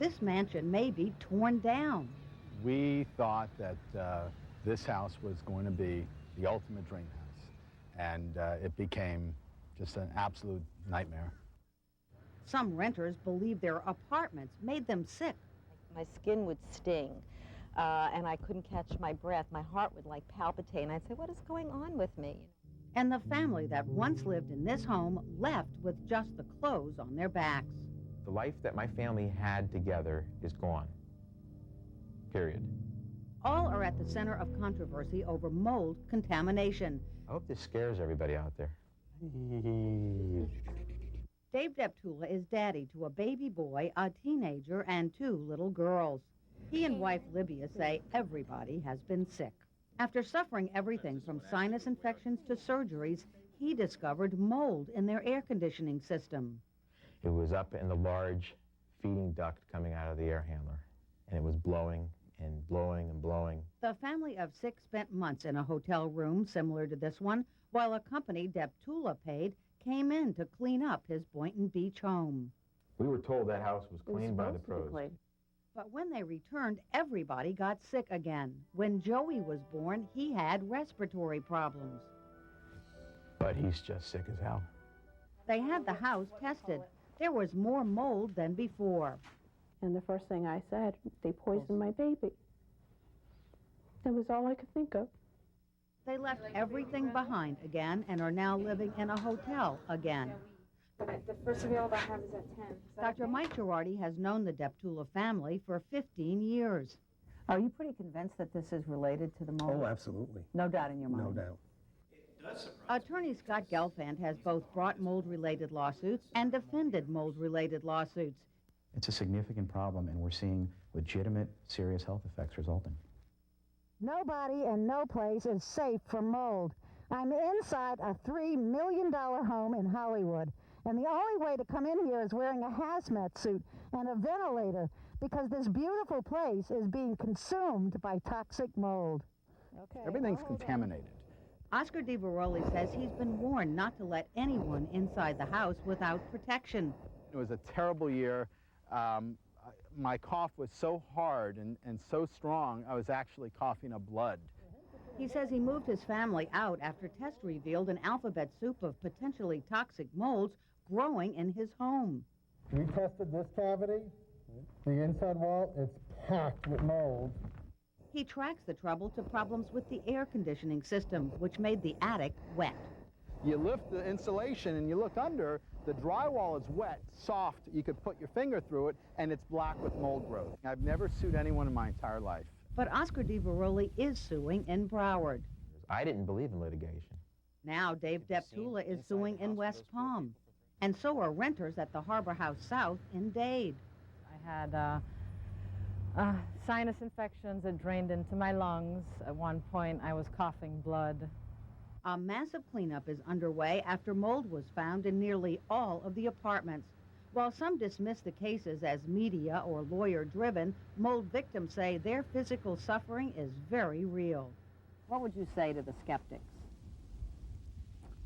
This mansion may be torn down. We thought that this house was going to be the ultimate dream house, and it became just an absolute nightmare. Some renters believe their apartments made them sick. My skin would sting, and I couldn't catch my breath. My heart would like palpitate, and I'd say, what is going on with me? And the family that once lived in this home left with just the clothes on their backs. The life that my family had together is gone. Period. All are at the center of controversy over mold contamination. I hope this scares everybody out there. Dave Deptula is daddy to a baby boy, a teenager, and 2 little girls. He and wife Libya say everybody has been sick. After suffering everything from sinus infections to surgeries, he discovered mold in their air conditioning system. It was up in the large feeding duct coming out of the air handler, and it was blowing and blowing and blowing. The family of 6 spent months in a hotel room similar to this one, while a company Deptula paid came in to clean up his Boynton Beach home. We were told that house was cleaned by the pros. But when they returned, everybody got sick again. When Joey was born, he had respiratory problems. But he's just sick as hell. They had the house tested. There was more mold than before. And the first thing I said, they poisoned my baby. That was all I could think of. They left everything behind again and are now living in a hotel again. The first available I have is at 10. Dr. Mike Girardi has known the Deptula family for 15 years. Are you pretty convinced that this is related to the mold? Oh, absolutely. No doubt in your mind? No doubt. Attorney Scott Gelfand has both brought mold-related lawsuits and defended mold-related lawsuits. It's a significant problem, and we're seeing legitimate, serious health effects resulting. Nobody and no place is safe from mold. I'm inside a $3 million home in Hollywood, and the only way to come in here is wearing a hazmat suit and a ventilator because this beautiful place is being consumed by toxic mold. Okay. Everything's contaminated. Oscar DiVeroli says he's been warned not to let anyone inside the house without protection. It was a terrible year. My cough was so hard and so strong, I was actually coughing up blood. He says he moved his family out after tests revealed an alphabet soup of potentially toxic molds growing in his home. We tested this cavity, the inside wall, it's packed with mold. He tracks the trouble to problems with the air conditioning system, which made the attic wet. You lift the insulation and you look under, the drywall is wet, soft, you could put your finger through it, and it's black with mold growth. I've never sued anyone in my entire life. But Oscar DiVeroli is suing in Broward. I didn't believe in litigation. Now Dave Deptula is suing in West Palm. And so are renters at the Harbor House South in Dade. I had sinus infections that drained into my lungs. At one point, I was coughing blood. A massive cleanup is underway after mold was found in nearly all of the apartments. While some dismiss the cases as media or lawyer-driven, mold victims say their physical suffering is very real. What would you say to the skeptics?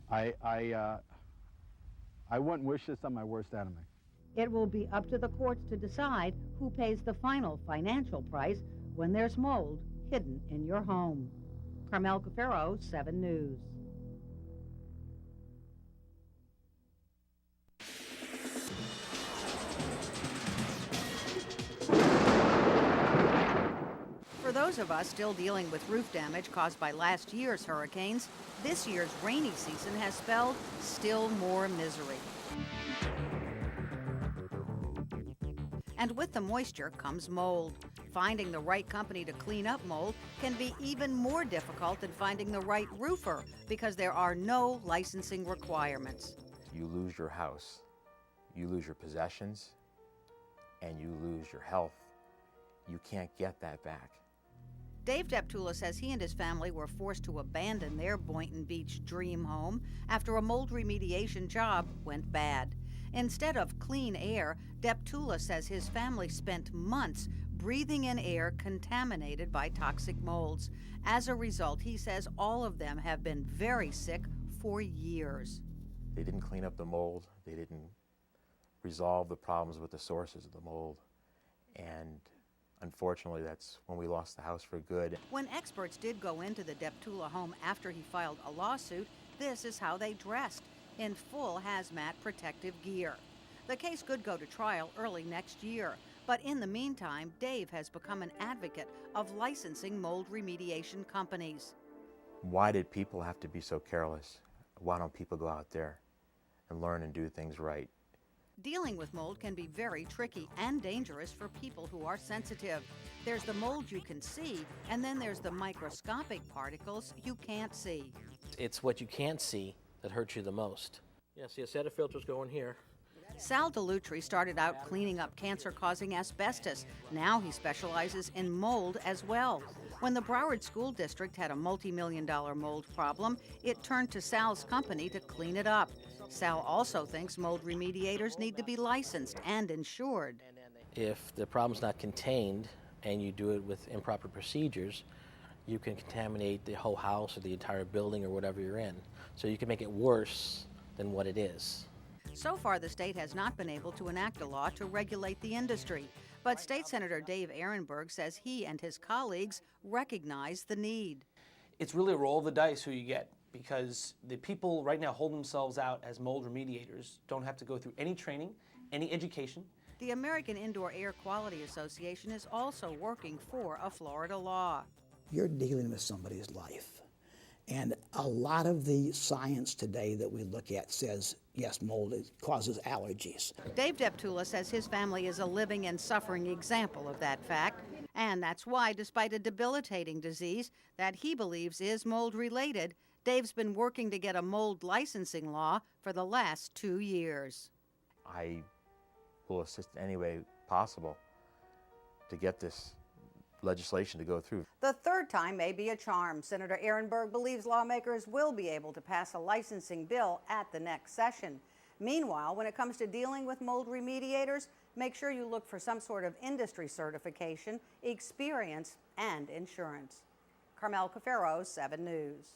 I wouldn't wish this on my worst enemy. It will be up to the courts to decide who pays the final financial price when there's mold hidden in your home. Carmel Cafaro, 7 News. For those of us still dealing with roof damage caused by last year's hurricanes, this year's rainy season has spelled still more misery. And with the moisture comes mold. Finding the right company to clean up mold can be even more difficult than finding the right roofer because there are no licensing requirements. You lose your house, you lose your possessions, and you lose your health. You can't get that back. Dave Deptula says he and his family were forced to abandon their Boynton Beach dream home after a mold remediation job went bad. Instead of clean air, Deptula says his family spent months breathing in air contaminated by toxic molds. As a result, he says all of them have been very sick for years. They didn't clean up the mold. They didn't resolve the problems with the sources of the mold. And unfortunately, that's when we lost the house for good. When experts did go into the Deptula home after he filed a lawsuit, this is how they dressed, in full hazmat protective gear. The case could go to trial early next year, but in the meantime, Dave has become an advocate of licensing mold remediation companies. Why did people have to be so careless? Why don't people go out there and learn and do things right? Dealing with mold can be very tricky and dangerous for people who are sensitive. There's the mold you can see, and then there's the microscopic particles you can't see. It's what you can't see that hurts you the most. Yeah, see, a set of filters going here. Sal Dellutri started out cleaning up cancer-causing asbestos. Now he specializes in mold as well. When the Broward School District had a multi-million-dollar mold problem, it turned to Sal's company to clean it up. Sal also thinks mold remediators need to be licensed and insured. If the problem's not contained and you do it with improper procedures, you can contaminate the whole house or the entire building or whatever you're in. So you can make it worse than what it is. So far, the state has not been able to enact a law to regulate the industry. But State Senator Dave Ehrenberg says he and his colleagues recognize the need. It's really a roll of the dice who you get, because the people right now holding themselves out as mold remediators don't have to go through any training, any education. The American Indoor Air Quality Association is also working for a Florida law. You're dealing with somebody's life. And a lot of the science today that we look at says, yes, mold causes allergies. Dave Deptula says his family is a living and suffering example of that fact. And that's why, despite a debilitating disease that he believes is mold-related, Dave's been working to get a mold licensing law for the last 2 years. I will assist any way possible to get this legislation to go through. The third time may be a charm. Senator Ehrenberg believes lawmakers will be able to pass a licensing bill at the next session. Meanwhile, when it comes to dealing with mold remediators, make sure you look for some sort of industry certification, experience, and insurance. Carmel Cafaro, 7 News.